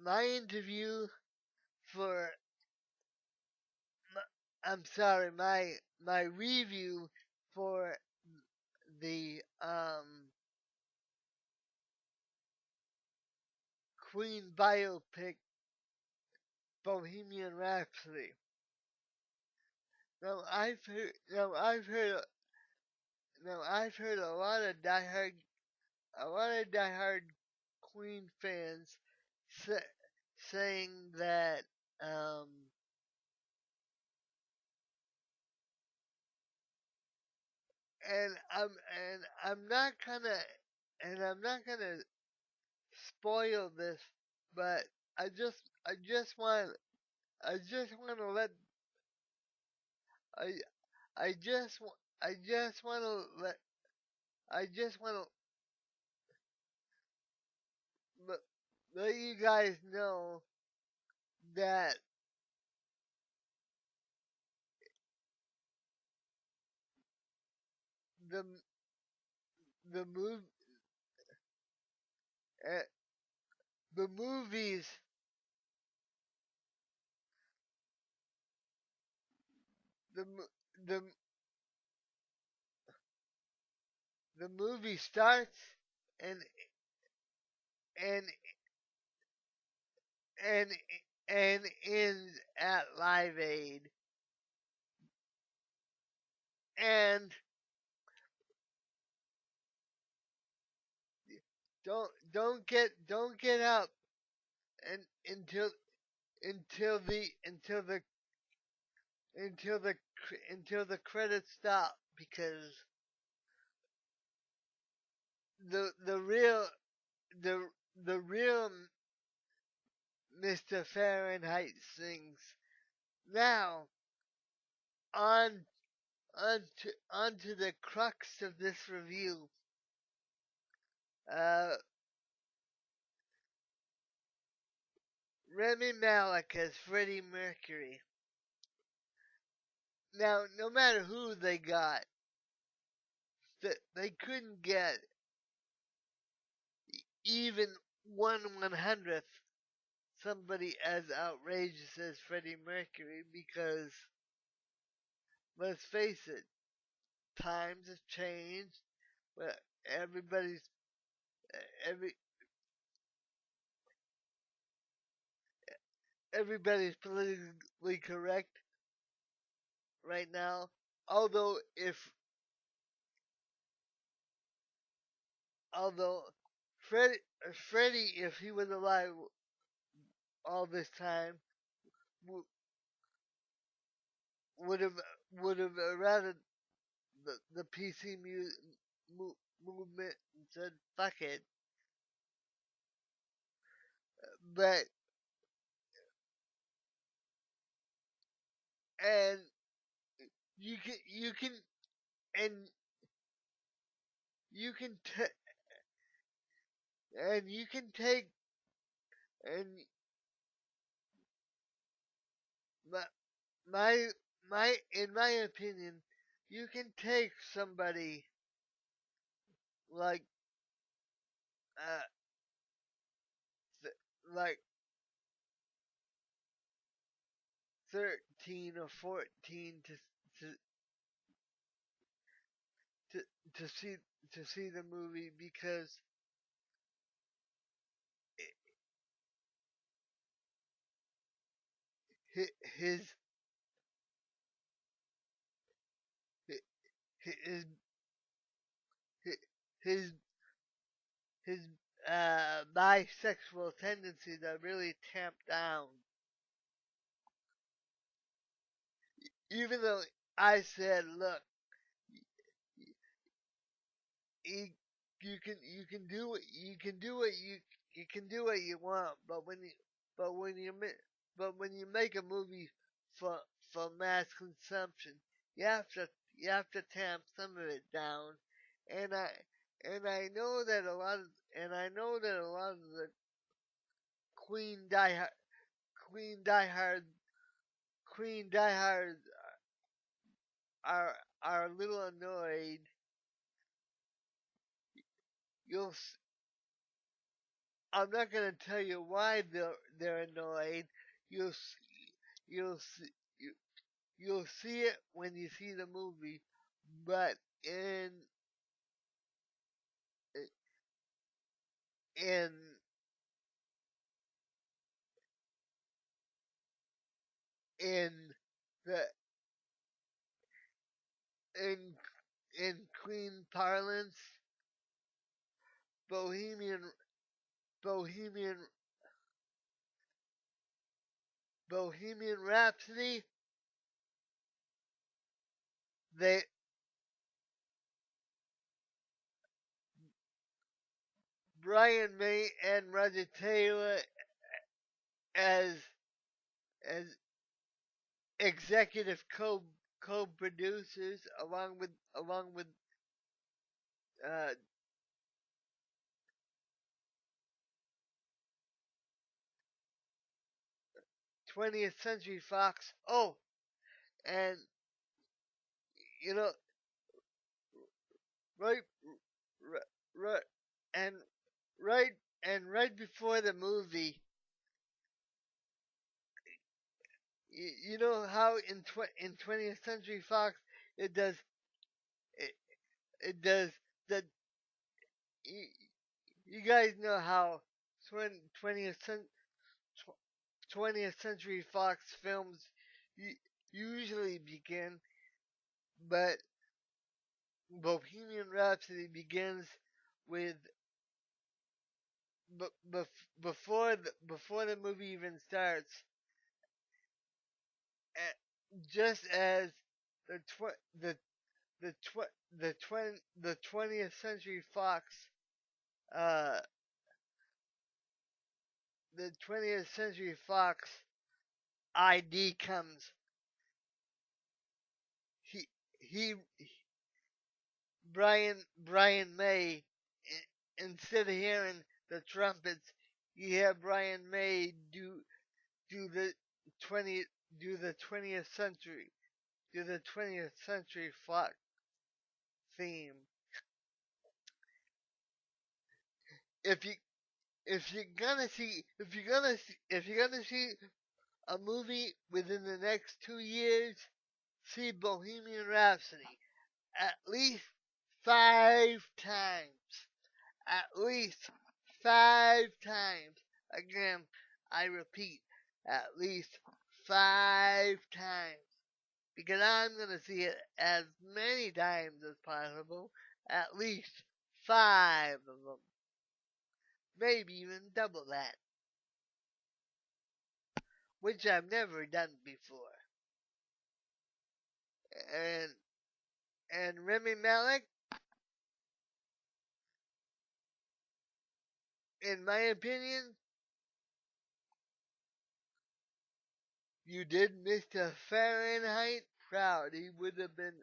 my interview for I'm sorry, my review for the Queen biopic Bohemian Rhapsody. Now I've heard a lot of diehard Queen fans sa- saying that um and I'm not gonna spoil this, but I just I just want I just want to let I I just wa- I just want to let I just want to let, let you guys know that the the move uh, the movies the mo- the the movie starts and and and and ends at Live Aid, and don't get up and until the until the until the credits stop, because the real the the real Mr. Fahrenheit sings. Now on onto the crux of this review. Uh, Remy Malek as Freddie Mercury. Now, no matter who they got, they couldn't get even 1/100th somebody as outrageous as Freddie Mercury, because let's face it, times have changed. Well, everybody's every everybody's politically correct right now. Although if although Freddie, if he was alive all this time, w- would have would have rather the PC movement and said fuck it. But and you can and you can and you can take and my my my in my opinion, you can take somebody like uh like 13 or 14 to to to see to see the movie, because his his his his, his bisexual tendencies are really tamped down. Even though I said, look, you, you can do what you want, but when you but when you make a movie for for mass consumption, you have to you have to tamp some of it down. And I know that a lot of I know that a lot of the Queen diehard Queen diehard Queen diehards are a little annoyed. You'll I'm not gonna tell you why they're annoyed. You'll you'll see, you, you'll see it when you see the movie. But in in the in in Queen parlance, Bohemian Bohemian Bohemian Rhapsody, they Brian May and Roger Taylor as as executive co-producers along with uh, 20th Century Fox. Oh, and you know, right, right, right and right right before the movie, you know how in 20th Century Fox it does it, it does the you, you guys know how 20th 20th Century Fox films usually begin, but Bohemian Rhapsody begins with before the movie even starts, just as the tw- the tw- the 20th Century Fox uh the 20th Century Fox ID comes. He Brian May, instead of hearing the trumpets, you hear Brian May do the 20 do the 20th century do the 20th century Fox theme. If you if you're gonna see a movie within the next 2 years, see Bohemian Rhapsody at least 5 times. At least 5 times. Again, I repeat, at least 5 times. Because I'm going to see it as many times as possible. At least 5 of them. Maybe even double that. Which I've never done before. And Remy Malek, in my opinion, you did Mr. Fahrenheit proud. He would have been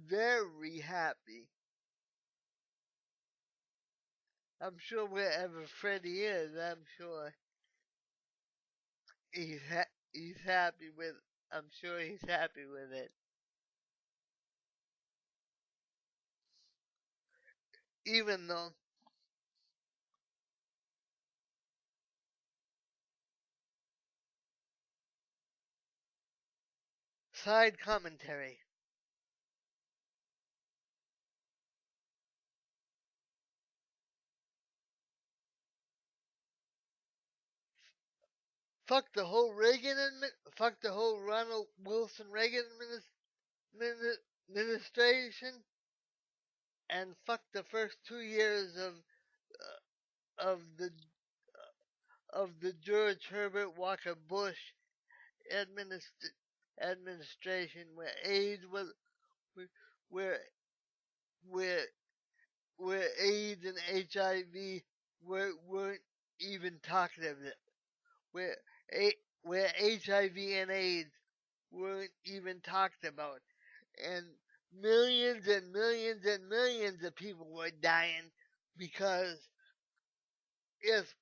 very happy. I'm sure wherever Freddie is, I'm sure he's happy with. I'm sure he's happy with it. Even though side commentary. Fuck the whole fuck the whole Ronald Wilson Reagan administration, and fuck the first 2 years of the George Herbert Walker Bush administ- administration, where AIDS was where where where AIDS and HIV weren't even talked of it, where where HIV and AIDS weren't even talked about, and millions and millions and millions of people were dying because if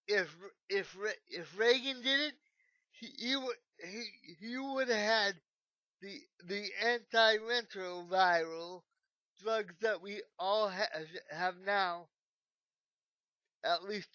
if if if Reagan did it, he would he would have had the antiretroviral drugs that we all have now, at least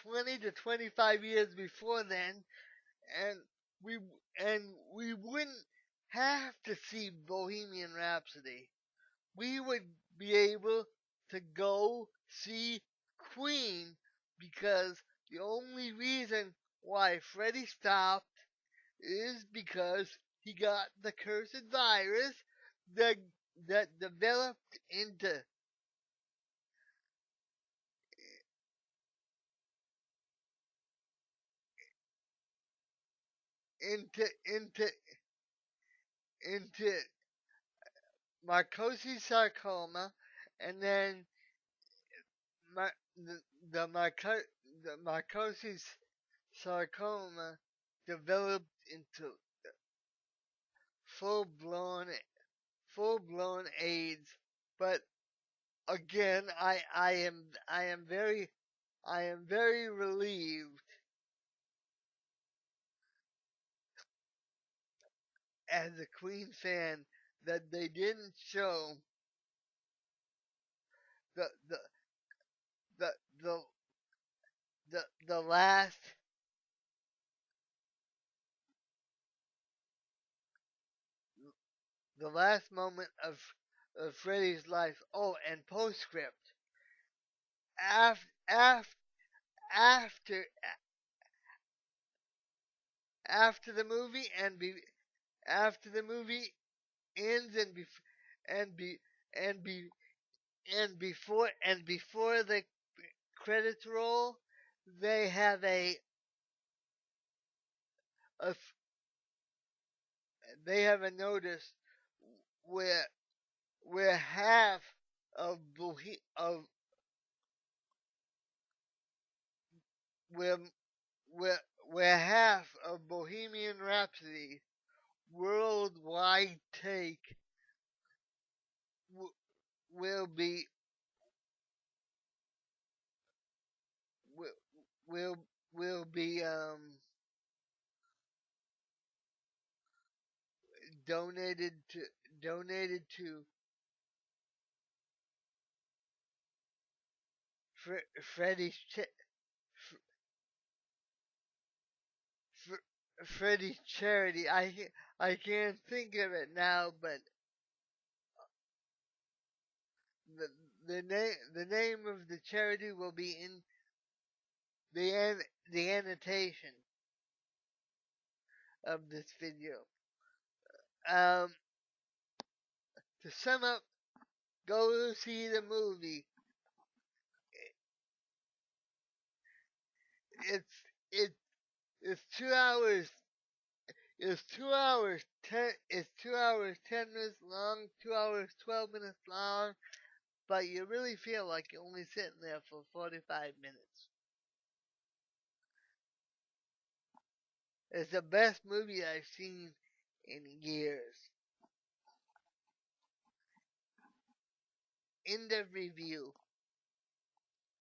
20 to 25 years before then, and we and we wouldn't have to see Bohemian Rhapsody. We would be able to go see Queen because the only reason why Freddie stopped is because he got the cursed virus that developed into into into Marcosi sarcoma, and then Mar- the the, Marco- the Marcosis sarcoma developed into full blown full blown AIDS. But again, I am very relieved as a Queen fan that they didn't show the the the the the last moment of Freddie's life. Oh, and postscript after after after the movie after the movie ends and be and be and before the credits roll, they have a they have a notice where half of where where half of Bohemian Rhapsody worldwide take w- will be will will, will be donated to donated to Freddie's Freddie's charity. I can't think of it now, but the the name of the charity will be in the annotation of this video. Um, to sum up, go see the movie. It's it it's 2 hours. It's 2 hours 10. It's 2 hours 10 minutes long. 2 hours 12 minutes long. But you really feel like you're only sitting there for 45 minutes. It's the best movie I've seen in years. End of review.